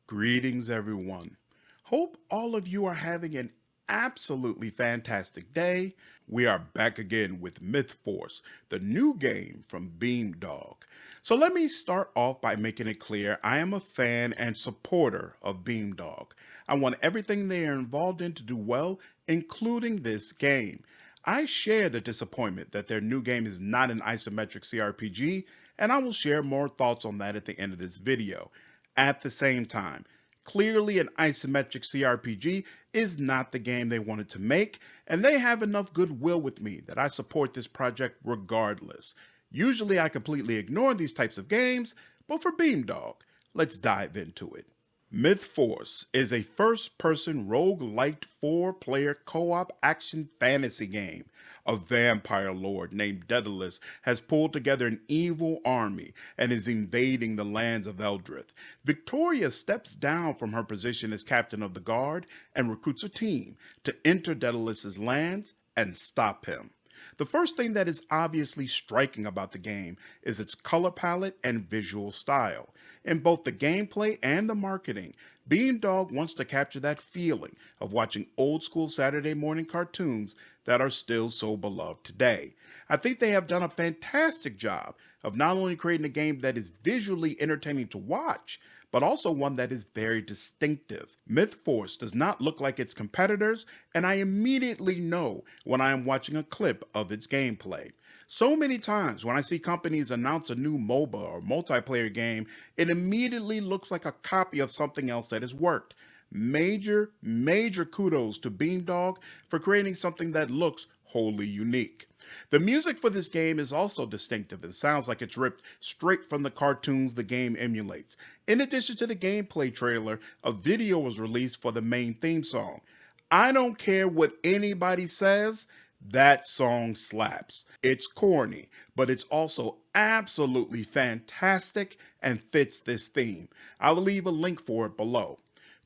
Greetings, everyone. Hope all of you are having an absolutely fantastic day. We are back again with Mythforce, the new game from Beamdog. So let me start off by making it clear I am a fan and supporter of Beamdog. I want everything they are involved in to do well, including this game. I share the disappointment that their new game is not an isometric CRPG, and I will share more thoughts on that at the end of this video. At the same time, clearly an isometric CRPG is not the game they wanted to make, and they have enough goodwill with me that I support this project regardless. Usually I completely ignore these types of games, but for Beamdog, let's dive into it. Mythforce is a first-person roguelite 4-player co-op action fantasy game. A vampire lord named Daedalus has pulled together an evil army and is invading the lands of Eldrith. Victoria steps down from her position as captain of the guard and recruits a team to enter Daedalus's lands and stop him. The first thing that is obviously striking about the game is its color palette and visual style. In both the gameplay and the marketing, Beamdog wants to capture that feeling of watching old school Saturday morning cartoons that are still so beloved today. I think they have done a fantastic job of not only creating a game that is visually entertaining to watch, but also one that is very distinctive. Mythforce does not look like its competitors, and I immediately know when I am watching a clip of its gameplay. So many times when I see companies announce a new MOBA or multiplayer game, it immediately looks like a copy of something else that has worked. Major kudos to Beamdog for creating something that looks wholly unique. The music for this game is also distinctive and sounds like it's ripped straight from the cartoons the game emulates. In addition to the gameplay trailer, a video was released for the main theme song. I don't care what anybody says, that song slaps. It's corny, but it's also absolutely fantastic and fits this theme. I will leave a link for it below.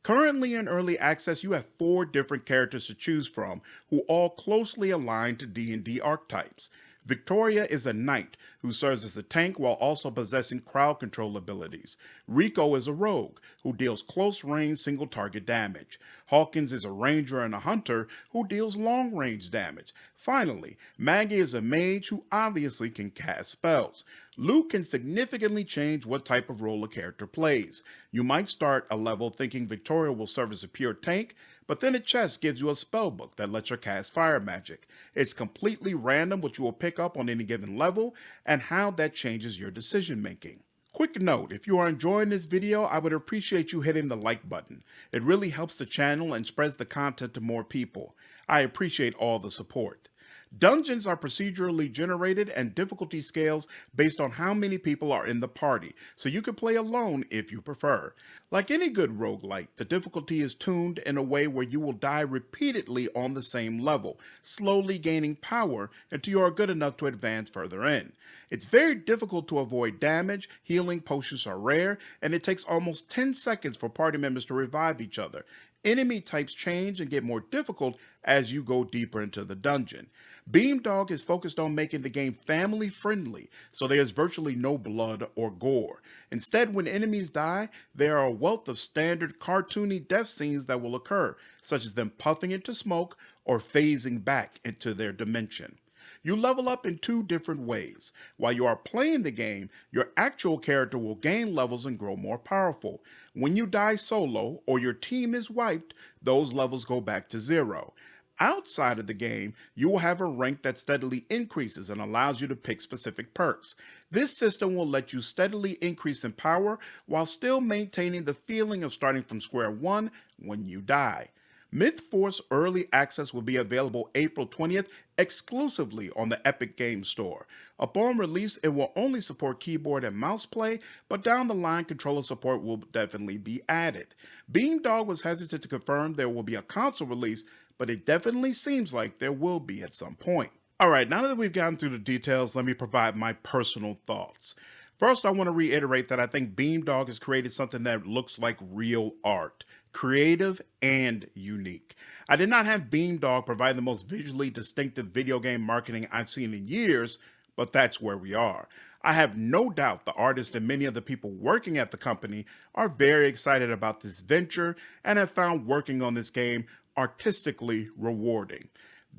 Currently in early access, you have 4 different characters to choose from who all closely align to D&D archetypes. Victoria is a knight who serves as the tank while also possessing crowd control abilities. Rico is a rogue who deals close-range single-target damage. Hawkins is a ranger and a hunter who deals long-range damage. Finally, Maggie is a mage who obviously can cast spells. Luke can significantly change what type of role a character plays. You might start a level thinking Victoria will serve as a pure tank, but then a chest gives you a spellbook that lets her cast fire magic. It's completely random what you will pick up on any given level and how that changes your decision making. Quick note, if you are enjoying this video, I would appreciate you hitting the like button. It really helps the channel and spreads the content to more people. I appreciate all the support. Dungeons are procedurally generated and difficulty scales based on how many people are in the party, so you can play alone if you prefer. Like any good roguelite, the difficulty is tuned in a way where you will die repeatedly on the same level, slowly gaining power until you are good enough to advance further in. It's very difficult to avoid damage, healing potions are rare, and it takes almost 10 seconds for party members to revive each other. Enemy types change and get more difficult as you go deeper into the dungeon. Beamdog is focused on making the game family friendly, so there's virtually no blood or gore. Instead, when enemies die, there are a wealth of standard cartoony death scenes that will occur, such as them puffing into smoke or phasing back into their dimension. You level up in 2 different ways. While you are playing the game, your actual character will gain levels and grow more powerful. When you die solo or your team is wiped, those levels go back to 0. Outside of the game, you will have a rank that steadily increases and allows you to pick specific perks. This system will let you steadily increase in power while still maintaining the feeling of starting from square one when you die. Mythforce Early Access will be available April 20th exclusively on the Epic Games Store. Upon release, it will only support keyboard and mouse play, but down the line, controller support will definitely be added. Beamdog was hesitant to confirm there will be a console release, but it definitely seems like there will be at some point. Alright, now that we've gotten through the details, let me provide my personal thoughts. First, I want to reiterate that I think Beamdog has created something that looks like real art. Creative and unique. I did not have Beamdog provide the most visually distinctive video game marketing I've seen in years, but that's where we are. I have no doubt the artists and many of the people working at the company are very excited about this venture and have found working on this game artistically rewarding.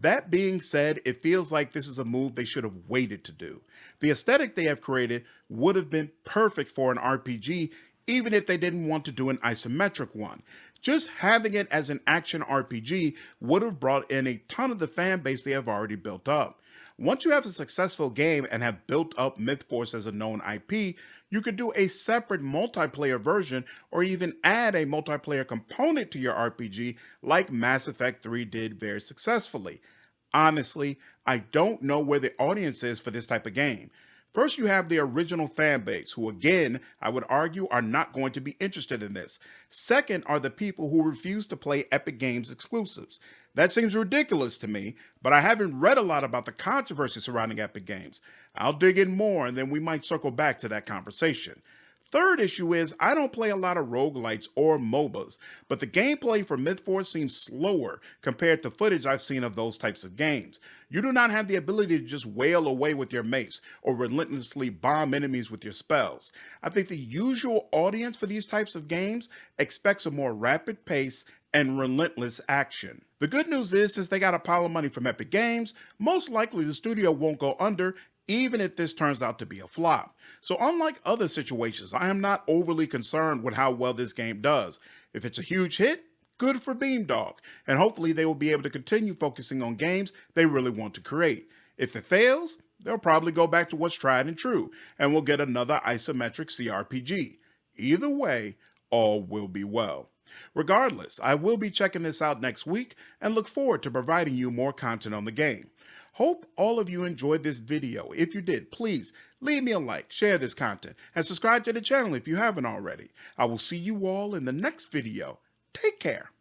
That being said, it feels like this is a move they should have waited to do. The aesthetic they have created would have been perfect for an RPG, even if they didn't want to do an isometric one. Just having it as an action RPG would have brought in a ton of the fan base they have already built up. Once you have a successful game and have built up Mythforce as a known IP, you could do a separate multiplayer version or even add a multiplayer component to your RPG like Mass Effect 3 did very successfully. Honestly, I don't know where the audience is for this type of game. First, you have the original fan base, who again, I would argue, are not going to be interested in this. Second are the people who refuse to play Epic Games exclusives. That seems ridiculous to me, but I haven't read a lot about the controversy surrounding Epic Games. I'll dig in more and then we might circle back to that conversation. Third issue is I don't play a lot of roguelites or MOBAs, but the gameplay for Mythforce seems slower compared to footage I've seen of those types of games. You do not have the ability to just wail away with your mace or relentlessly bomb enemies with your spells. I think the usual audience for these types of games expects a more rapid pace and relentless action. The good news is, since they got a pile of money from Epic Games, most likely the studio won't go under even if this turns out to be a flop. So unlike other situations, I am not overly concerned with how well this game does. If it's a huge hit, good for Beamdog, and hopefully they will be able to continue focusing on games they really want to create. If it fails, they'll probably go back to what's tried and true, and we'll get another isometric CRPG. Either way, all will be well. Regardless, I will be checking this out next week and look forward to providing you more content on the game. Hope all of you enjoyed this video. If you did, please leave me a like, share this content, and subscribe to the channel if you haven't already. I will see you all in the next video. Take care.